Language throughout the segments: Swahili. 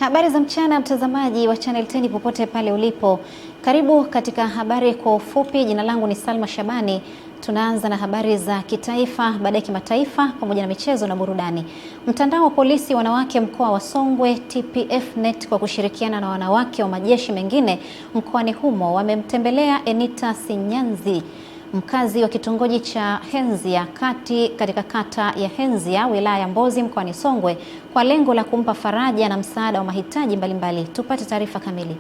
Habari za mchana mtazamaji wa Channel 10 popote pale ulipo. Karibu katika habari kwa ufupi. Jina langu ni Salma Shabani. Tunaanza na habari za kitaifa, baadaye kimataifa pamoja na michezo na burudani. Mtandao wa polisi wanawake mkoa wa Songwe TPF-net kwa kushirikiana na wanawake wa majeshi mengine mkoani humo wamemtembelea Enita Sinyanzi, mkazi wa kitongoji cha Henzia kati katika kata ya Henzia wilaya ya Mbozi mkoani Songwe kwa lengo la kumpa faraja na msaada wa mahitaji mbalimbali. Tupate taarifa kamili.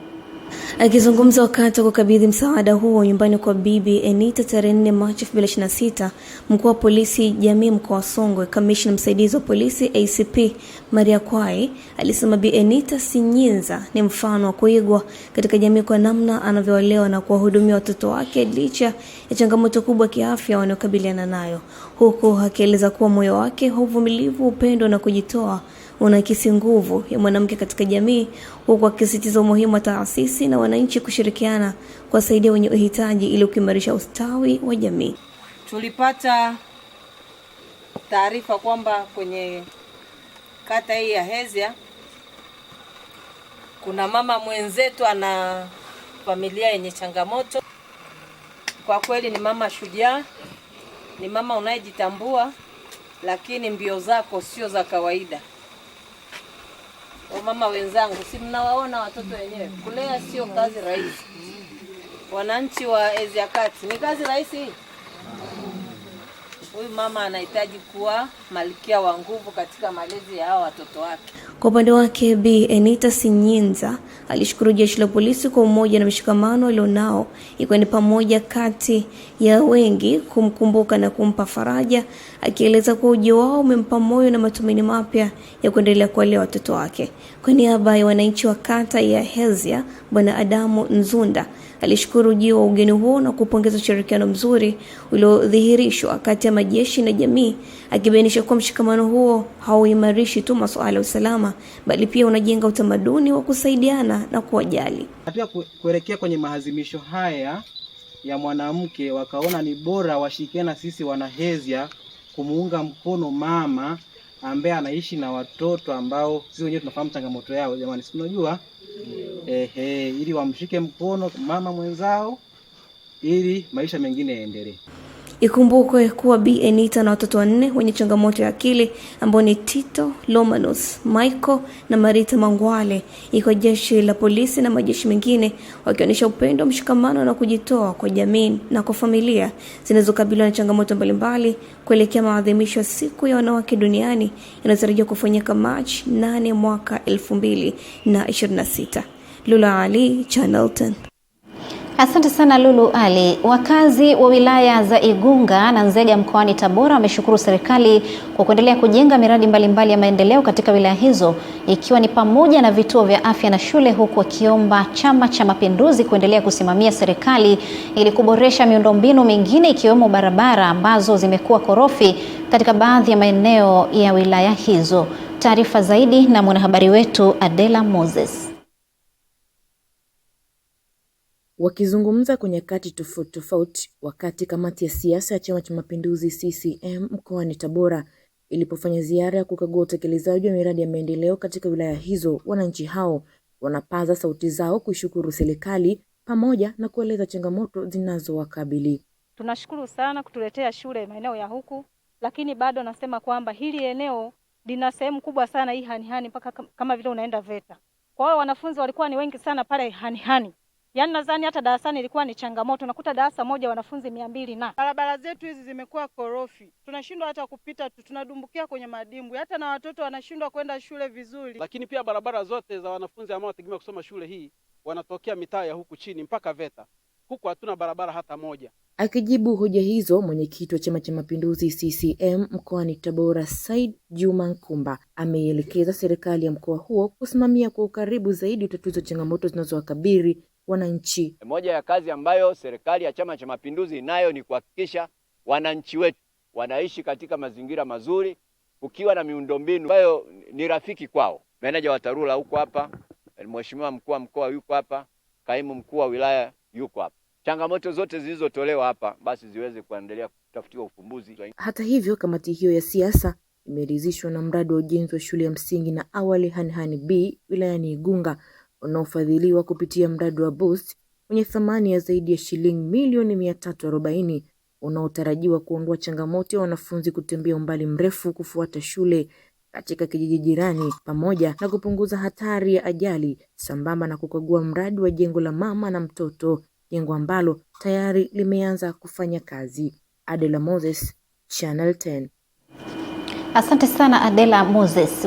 Akizungumza wakati wa kukabidhi msaada huo nyumbani kwa Bibi Enita tarehe 4 Machi 2026, mkuu wa polisi jamii mkoa wa Songwe, kamishna msaidizi wa polisi ACP Maria Kwai alisema Bi Enita Sinyinza ni mfano wa kuigwa katika jamii kwa namna anavyowalea na kuwahudumia watoto wake licha ya changamoto kubwa kiafya wanayokabiliana nayo, huku akieleza kuwa moyo wake uvumilivu, upendo na kujitoa unaakisi nguvu ya mwanamke katika jamii, huku akisisitiza umuhimu wa taasisi na wananchi kushirikiana kuwasaidia wenye uhitaji ili kuimarisha ustawi wa jamii. Tulipata taarifa kwamba kwenye kata hii ya Henzia kuna mama mwenzetu ana familia yenye changamoto. Kwa kweli ni mama shujaa, ni mama unayejitambua, lakini mbio zako sio za kawaida. Mama wenzangu, si mnawaona watoto wenyewe, kulea sio kazi rahisi. Wananchi wa Henzia Kati, ni kazi rahisi? Huyu mama anahitaji kuwa malkia wa nguvu katika malezi ya hao watoto wake. Kwa upande wake, Bi Enita Sinyinza alishukuru jeshi la polisi kwa umoja na mshikamano walionao, ikiwa ni pamoja kati ya wengi kumkumbuka na kumpa faraja, akieleza kuwa ujio wao umempa moyo na matumaini mapya ya kuendelea kuwalea watoto wake. Kwa niaba ya wananchi wa kata ya Henzia, Bwana Adamu Nzunda alishukuru ujio wa ugeni huo na kupongeza ushirikiano mzuri uliodhihirishwa kati ya majeshi na jamii, akibainisha kuwa mshikamano huo hauimarishi tu masuala ya usalama bali pia unajenga utamaduni wa kusaidiana na kuwajali. Pia kuelekea kwenye maadhimisho haya ya mwanamke, wakaona ni bora washirikiana sisi wana Henzia kumuunga mkono mama ambaye anaishi na watoto ambao sisi wenyewe tunafahamu changamoto yao. Jamani, si unajua ili wamshike mkono mama mwenzao ili maisha mengine yaendelee. Ikumbukwe kuwa Bi Enita na watoto 4 wenye changamoto ya akili ambao ni Tito, Lomanus, Michael na Marita Mangwale, iko jeshi la polisi na majeshi mengine wakionyesha upendo, mshikamano na kujitoa kwa jamii na kwa familia zinazokabiliwa na changamoto mbalimbali kuelekea maadhimisho ya siku ya wanawake duniani inayotarajiwa kufanyika Machi 8 mwaka 2026. Lula Ali, Channel 10. Asante sana Lulu Ali. Wakazi wa wilaya za Igunga na Nzega mkoani Tabora wameshukuru serikali kwa kuendelea kujenga miradi mbalimbali ya maendeleo katika wilaya hizo, ikiwa ni pamoja na vituo vya afya na shule, huku wakiomba Chama cha Mapinduzi kuendelea kusimamia serikali ili kuboresha miundombinu mingine ikiwemo barabara ambazo zimekuwa korofi katika baadhi ya maeneo ya wilaya hizo. Taarifa zaidi na mwanahabari wetu Adela Moses. Wakizungumza kwenye kati tofauti wakati kamati ya siasa ya Chama cha Mapinduzi CCM mkoani Tabora ilipofanya ziara ya kukagua utekelezaji wa miradi ya maendeleo katika wilaya hizo, wananchi hao wanapaza sauti zao kuishukuru serikali pamoja na kueleza changamoto zinazowakabili. Tunashukuru sana kutuletea shule maeneo ya huku, lakini bado nasema kwamba hili eneo lina sehemu kubwa sana hii Hanihani mpaka kama vile unaenda VETA. Kwa hiyo wanafunzi walikuwa ni wengi sana pale Hanihani. Yaani nadhani hata darasani ilikuwa ni changamoto. Nakuta darasa moja wanafunzi 200 na. Barabara zetu hizi zimekuwa korofi. Tunashindwa hata kupita, tunadumbukia kwenye madimbwi. Hata na watoto wanashindwa kwenda shule vizuri. Lakini pia barabara zote za wanafunzi ambao wanategemea kusoma shule hii wanatokea mitaa ya huku chini mpaka VETA. Huku hatuna barabara hata moja. Akijibu hoja hizo, mwenyekiti wa Chama cha Mapinduzi CCM mkoani Tabora Said Juma Nkumba ameielekeza serikali ya mkoa huo kusimamia kwa ukaribu zaidi utatuzi wa changamoto zinazowakabili wananchi. Moja ya kazi ambayo serikali ya Chama cha Mapinduzi nayo ni kuhakikisha wananchi wetu wanaishi katika mazingira mazuri, ukiwa na miundombinu ambayo ni rafiki kwao. Meneja wa TARURA huko hapa, mheshimiwa mkuu wa mkoa yuko hapa, kaimu mkuu wa wilaya yuko hapa. Changamoto zote zilizotolewa hapa basi ziweze kuendelea kutafutiwa ufumbuzi. Hata hivyo, kamati hiyo ya siasa imeridhishwa na mradi wa ujenzi wa shule ya msingi na awali Hanhani B wilayani Igunga unaofadhiliwa kupitia mradi wa Boost wenye thamani ya zaidi ya shilingi milioni 340 unaotarajiwa kuondoa changamoto ya wanafunzi kutembea umbali mrefu kufuata shule katika kijiji jirani pamoja na kupunguza hatari ya ajali sambamba na kukagua mradi wa jengo la mama na mtoto, jengo ambalo tayari limeanza kufanya kazi. Adela Moses, Channel 10. Asante sana Adela Moses.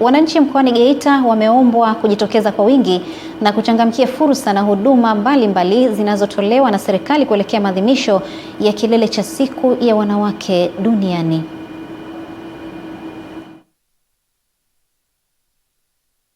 Wananchi mkoani Geita wameombwa kujitokeza kwa wingi na kuchangamkia fursa na huduma mbalimbali zinazotolewa na serikali kuelekea maadhimisho ya kilele cha siku ya wanawake duniani.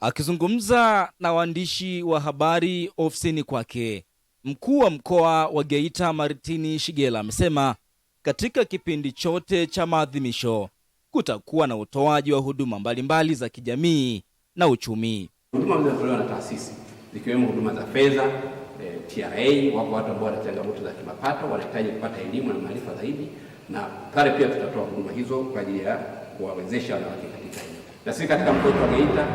Akizungumza na waandishi wa habari ofisini kwake, mkuu wa mkoa wa Geita Martini Shigela amesema katika kipindi chote cha maadhimisho kutakuwa na utoaji wa huduma mbalimbali za kijamii na uchumi. Huduma zinazotolewa na taasisi zikiwemo huduma za fedha, TRA, wako watu ambao wana changamoto za kimapato, wanahitaji kupata elimu na maarifa zaidi, na pale pia tutatoa huduma hizo kwa ajili ya kuwawezesha wanawake katika hili. Na sisi katika mkoa wa Geita,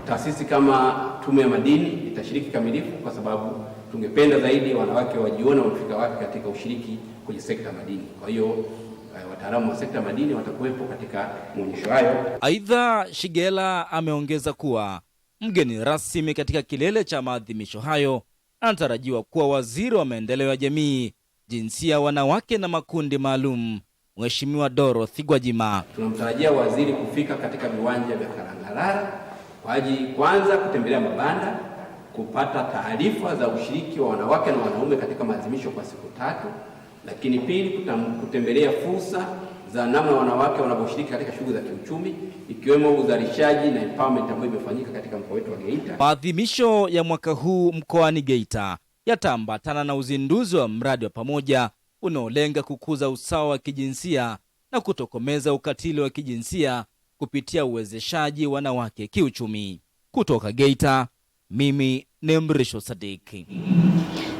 taasisi kama Tume ya Madini itashiriki kamilifu, kwa sababu tungependa zaidi wanawake wajione wamefika wapi katika ushiriki kwenye sekta madini. Kwa hiyo wataalamu wa sekta madini watakuwepo katika maonyesho hayo. Aidha, Shigela ameongeza kuwa mgeni rasmi katika kilele cha maadhimisho hayo anatarajiwa kuwa waziri wa maendeleo ya jamii, jinsia, wanawake na makundi maalum, Mheshimiwa Dorothy Gwajima. Tunamtarajia waziri kufika katika viwanja vya Karangalala kwa ajili kwanza kutembelea mabanda, kupata taarifa za ushiriki wa wanawake na wanaume katika maadhimisho kwa siku 3, lakini pili kutembelea fursa za namna wanawake wanavyoshiriki katika shughuli za kiuchumi, ikiwemo uzalishaji na empowerment ambayo imefanyika katika mkoa wetu wa Geita. Maadhimisho ya mwaka huu mkoani Geita yataambatana na uzinduzi wa mradi wa pamoja unaolenga kukuza usawa wa kijinsia na kutokomeza ukatili wa kijinsia kupitia uwezeshaji wanawake kiuchumi. Kutoka Geita, mimi ni Mrisho Sadiki.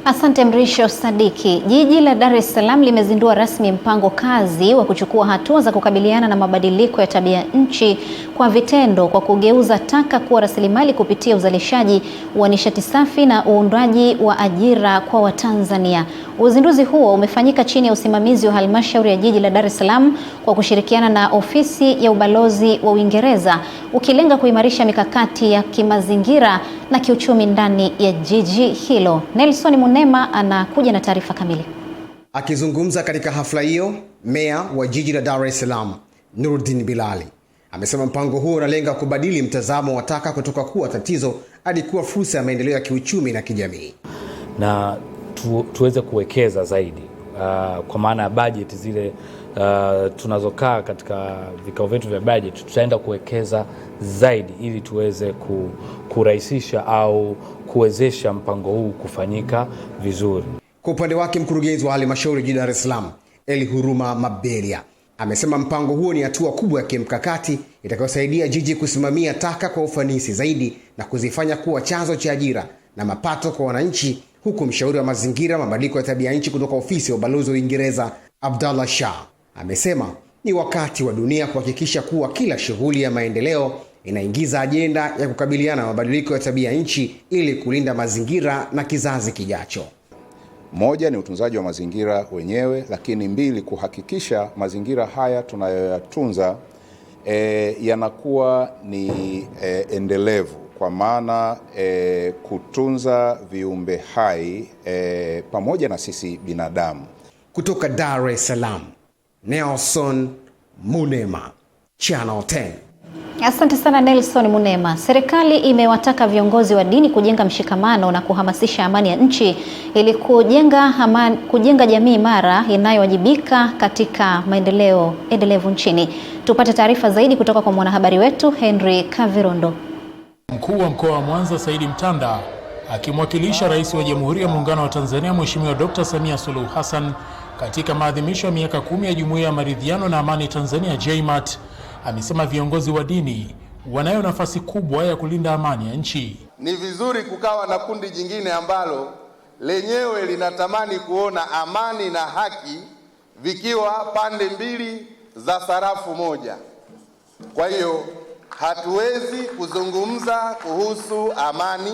Asante Mrisho Sadiki. Jiji la Dar es Salaam limezindua rasmi mpango kazi wa kuchukua hatua za kukabiliana na mabadiliko ya tabia nchi kwa vitendo kwa kugeuza taka kuwa rasilimali kupitia uzalishaji wa nishati safi na uundaji wa ajira kwa Watanzania. Uzinduzi huo umefanyika chini ya usimamizi wa halmashauri ya jiji la Dar es Salaam kwa kushirikiana na ofisi ya ubalozi wa Uingereza, ukilenga kuimarisha mikakati ya kimazingira na kiuchumi ndani ya jiji hilo. Nelson Munema anakuja na taarifa kamili. Akizungumza katika hafla hiyo, meya wa jiji la Dar es Salaam, Nuruddin Bilali, amesema mpango huo unalenga kubadili mtazamo wa taka kutoka kuwa tatizo hadi kuwa fursa ya maendeleo ya kiuchumi na kijamii. Na tuweze kuwekeza zaidi kwa maana ya budget zile tunazokaa katika vikao vyetu vya budget, tutaenda kuwekeza zaidi ili tuweze kurahisisha au kuwezesha mpango huu kufanyika vizuri. Kwa upande wake, mkurugenzi wa halmashauri jijini Dar es Salaam, Eli Huruma Mabelia, amesema mpango huo ni hatua kubwa ya kimkakati itakayosaidia jiji kusimamia taka kwa ufanisi zaidi na kuzifanya kuwa chanzo cha ajira na mapato kwa wananchi, huku mshauri wa mazingira, mabadiliko ya tabia nchi kutoka ofisi ya ubalozi wa Uingereza, Abdallah Shah, amesema ni wakati wa dunia kuhakikisha kuwa kila shughuli ya maendeleo inaingiza ajenda ya kukabiliana na mabadiliko ya tabia nchi ili kulinda mazingira na kizazi kijacho. Moja ni utunzaji wa mazingira wenyewe, lakini mbili, kuhakikisha mazingira haya tunayoyatunza yanakuwa ni endelevu, kwa maana kutunza viumbe hai pamoja na sisi binadamu. Kutoka Dar es Salaam, Nelson Munema, Channel 10. Asante sana Nelson Munema. Serikali imewataka viongozi wa dini kujenga mshikamano na kuhamasisha amani ya nchi ili kujenga jamii imara inayowajibika katika maendeleo endelevu nchini. Tupate taarifa zaidi kutoka kwa mwanahabari wetu Henry Kavirondo. Mkuu wa mkoa wa Mwanza Saidi Mtanda akimwakilisha Rais wa Jamhuri ya Muungano wa Tanzania Mheshimiwa Dr. Samia Suluhu Hassan katika maadhimisho ya miaka 10 ya Jumuiya ya Maridhiano na Amani Tanzania JMAT, amesema viongozi wa dini wanayo nafasi kubwa ya kulinda amani ya nchi. Ni vizuri kukawa na kundi jingine ambalo lenyewe linatamani kuona amani na haki vikiwa pande mbili za sarafu moja. Kwa hiyo hatuwezi kuzungumza kuhusu amani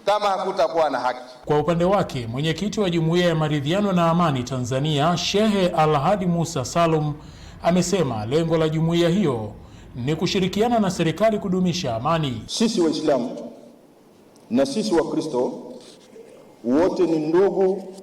kama hakutakuwa na haki. Kwa upande wake, mwenyekiti wa Jumuiya ya Maridhiano na Amani Tanzania, Shehe Alhadi Musa Salum, amesema lengo la jumuiya hiyo ni kushirikiana na serikali kudumisha amani. Sisi Waislamu na sisi Wakristo wote ni ndugu,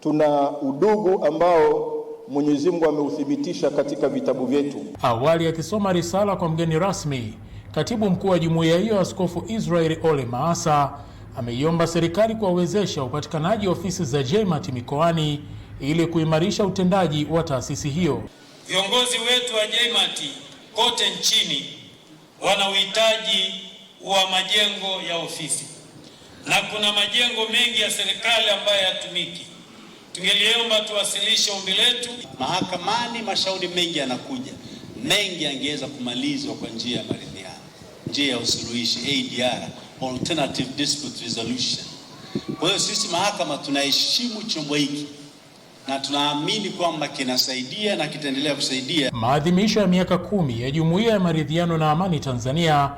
tuna udugu ambao Mwenyezi Mungu ameuthibitisha katika vitabu vyetu. Awali akisoma risala kwa mgeni rasmi, katibu mkuu wa jumuiya hiyo Askofu Israel Ole Maasa ameiomba serikali kuwawezesha upatikanaji wa ofisi za JMAT mikoani ili kuimarisha utendaji wa taasisi hiyo. Viongozi wetu wa JMAT kote nchini wana uhitaji wa majengo ya ofisi, na kuna majengo mengi ya serikali ambayo hayatumiki. Tungeliomba tuwasilishe ombi letu mahakamani. Mashauri mengi yanakuja, mengi yangeweza kumalizwa kwa njia ya maridhiano, njia ya usuluhishi, ADR, alternative dispute resolution. Kwa hiyo sisi mahakama tunaheshimu chombo hiki na tunaamini kwamba kinasaidia na kitaendelea kusaidia. Maadhimisho ya miaka 10 ya Jumuiya ya Maridhiano na Amani Tanzania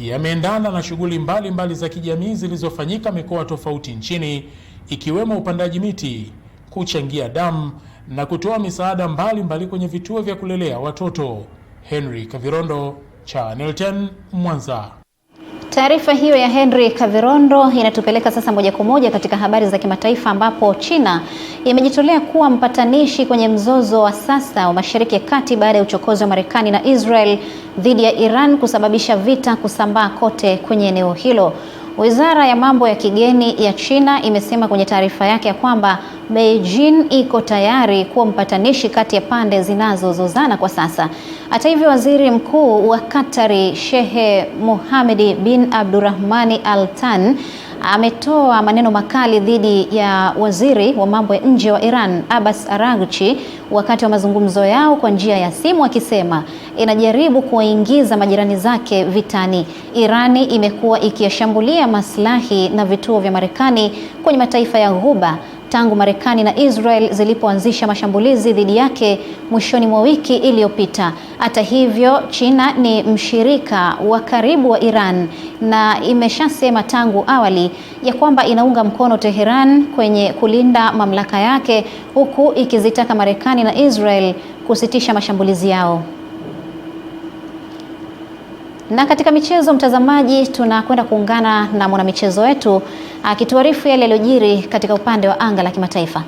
yameendana na shughuli mbalimbali za kijamii zilizofanyika mikoa tofauti nchini, ikiwemo upandaji miti, kuchangia damu na kutoa misaada mbalimbali kwenye vituo vya kulelea watoto. Henry Kavirondo, Channel 10, Mwanza. Taarifa hiyo ya Henry Kavirondo inatupeleka sasa moja kwa moja katika habari za kimataifa, ambapo China imejitolea kuwa mpatanishi kwenye mzozo wa sasa wa Mashariki ya Kati baada ya uchokozi wa Marekani na Israel dhidi ya Iran kusababisha vita kusambaa kote kwenye eneo hilo. Wizara ya mambo ya kigeni ya China imesema kwenye taarifa yake ya kwamba Beijing iko tayari kuwa mpatanishi kati ya pande zinazozozana kwa sasa. Hata hivyo, waziri mkuu wa Qatari Sheikh Mohammed bin Abdurrahman Al Thani ametoa maneno makali dhidi ya waziri wa mambo ya nje wa Iran Abbas Araghchi wakati wa mazungumzo yao kwa njia ya simu, akisema inajaribu kuwaingiza majirani zake vitani. Irani imekuwa ikiyashambulia maslahi na vituo vya Marekani kwenye mataifa ya Ghuba tangu Marekani na Israel zilipoanzisha mashambulizi dhidi yake mwishoni mwa wiki iliyopita. Hata hivyo, China ni mshirika wa karibu wa Iran na imeshasema tangu awali ya kwamba inaunga mkono Tehran kwenye kulinda mamlaka yake, huku ikizitaka Marekani na Israel kusitisha mashambulizi yao. Na katika michezo, mtazamaji, tunakwenda kuungana na mwanamichezo wetu akituarifu yale yaliyojiri katika upande wa anga la kimataifa.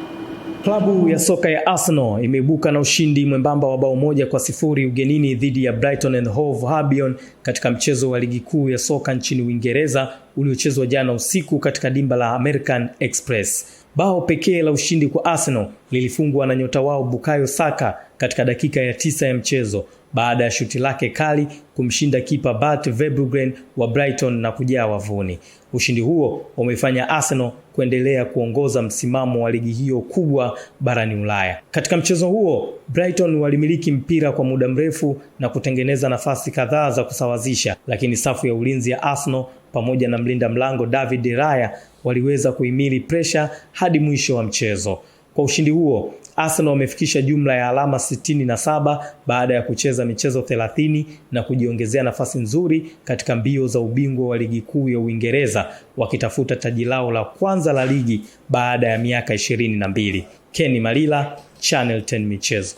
Klabu ya soka ya Arsenal imeibuka na ushindi mwembamba wa bao 1-0 ugenini dhidi ya Brighton and Hove Albion katika mchezo wa ligi kuu ya soka nchini Uingereza uliochezwa jana usiku katika dimba la American Express. Bao pekee la ushindi kwa Arsenal lilifungwa na nyota wao Bukayo Saka katika dakika ya 9 ya mchezo baada ya shuti lake kali kumshinda kipa Bart Verbruggen wa Brighton na kujaa wavuni. Ushindi huo umefanya Arsenal kuendelea kuongoza msimamo wa ligi hiyo kubwa barani Ulaya. Katika mchezo huo, Brighton walimiliki mpira kwa muda mrefu na kutengeneza nafasi kadhaa za kusawazisha, lakini safu ya ulinzi ya Arsenal pamoja na mlinda mlango David de Raya waliweza kuhimili pressure hadi mwisho wa mchezo. Kwa ushindi huo, Arsenal wamefikisha jumla ya alama 67 baada ya kucheza michezo 30 na kujiongezea nafasi nzuri katika mbio za ubingwa wa ligi kuu ya Uingereza, wakitafuta taji lao la kwanza la ligi baada ya miaka 22. Kenny Malila, Channel 10 Michezo.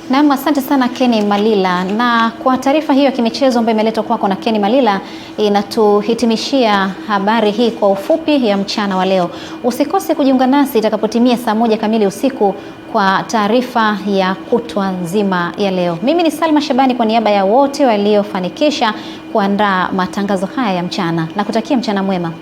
Naam, asante sana Kenny Malila. Na kwa taarifa hiyo ya kimichezo ambayo imeletwa kwako na Kenny Malila, inatuhitimishia habari hii kwa ufupi ya mchana wa leo. Usikose kujiunga nasi itakapotimia saa 1 kamili usiku kwa taarifa ya kutwa nzima ya leo. Mimi ni Salma Shabani kwa niaba ya wote waliofanikisha kuandaa matangazo haya ya mchana, na kutakia mchana mwema.